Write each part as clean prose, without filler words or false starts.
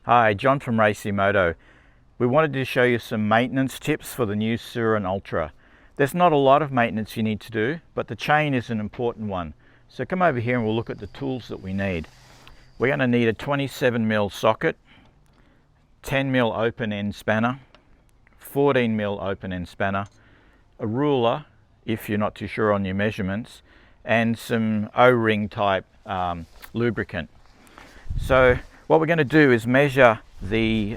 Hi, John from Moto. We wanted to show you some maintenance tips for the new Surron Ultra. There's not a lot of maintenance you need to do, but the chain is an important one. So come over here and we'll look at the tools that we need. We're going to need a 27mm socket, 10mm open end spanner, 14mm open end spanner, a ruler if you're not too sure on your measurements, and some O-ring type lubricant. So what we're going to do is measure the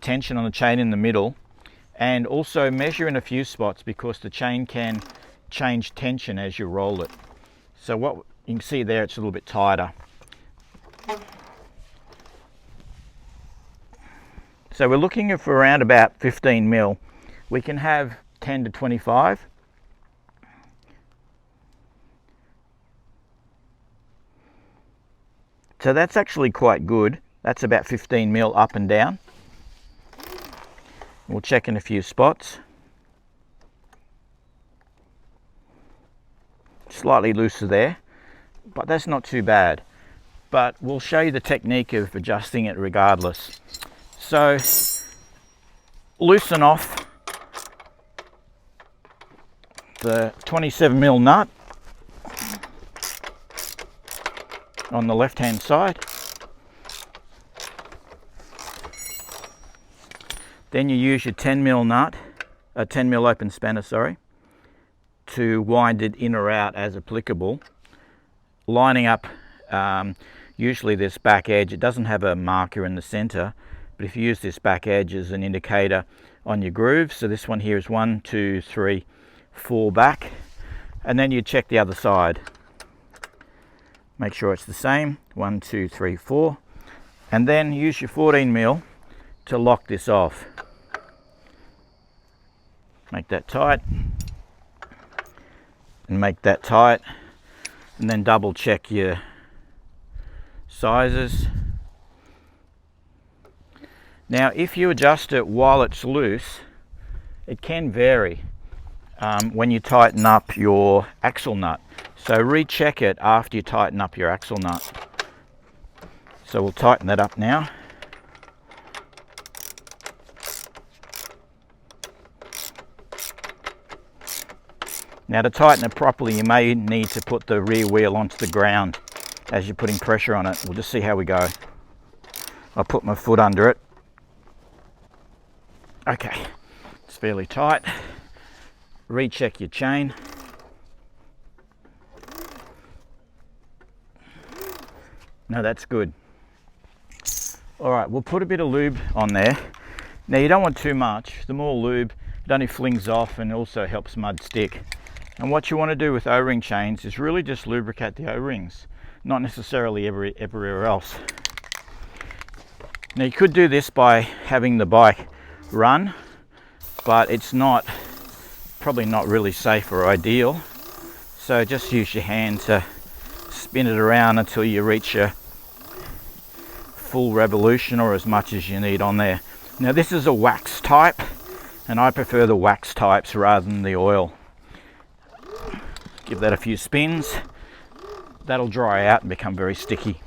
tension on the chain in the middle, and also measure in a few spots because the chain can change tension as you roll it. So what you can see there, it's a little bit tighter. So we're looking for around about 15mm. We can have 10 to 25. So that's actually quite good. That's about 15mm up and down. We'll check in a few spots. Slightly looser there, but that's not too bad. But we'll show you the technique of adjusting it regardless. So loosen off the 27mm nut on the left hand side. Then you use your 10mm nut, a 10mm open spanner, to wind it in or out as applicable, lining up usually this back edge. It doesn't have a marker in the center, but if you use this back edge as an indicator on your grooves, so this one here is 1, 2, 3, 4 back, and then you check the other side. Make sure it's the same, 1, 2, 3, 4, and then use your 14mm to lock this off. Make that tight, and make that tight, and then double check your sizes. Now if you adjust it while it's loose, it can vary when you tighten up your axle nut. So recheck it after you tighten up your axle nut. So we'll tighten that up now. Now to tighten it properly, you may need to put the rear wheel onto the ground as you're putting pressure on it. We'll just see how we go. I'll put my foot under it. Okay, it's fairly tight. Recheck your chain. No, that's good. All right, we'll put a bit of lube on there. Now you don't want too much. The more lube, it only flings off and also helps mud stick. And what you want to do with O-ring chains is really just lubricate the O-rings, not necessarily everywhere else. Now you could do this by having the bike run, but it's probably not really safe or ideal. So just use your hand to spin it around until you reach your full revolution, or as much as you need on there. Now this is a wax type, and I prefer the wax types rather than the oil. Give that a few spins. That'll dry out and become very sticky.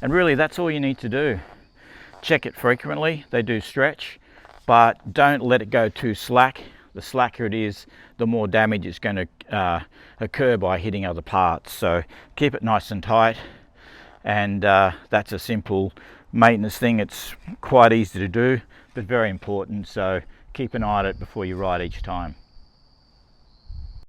And really that's all you need to do. Check it frequently. They do stretch, but don't let it go too slack. The slacker it is, the more damage is going to occur by hitting other parts. So keep it nice and tight, and that's a simple maintenance thing. It's quite easy to do, but very important. So keep an eye on it before you ride each time.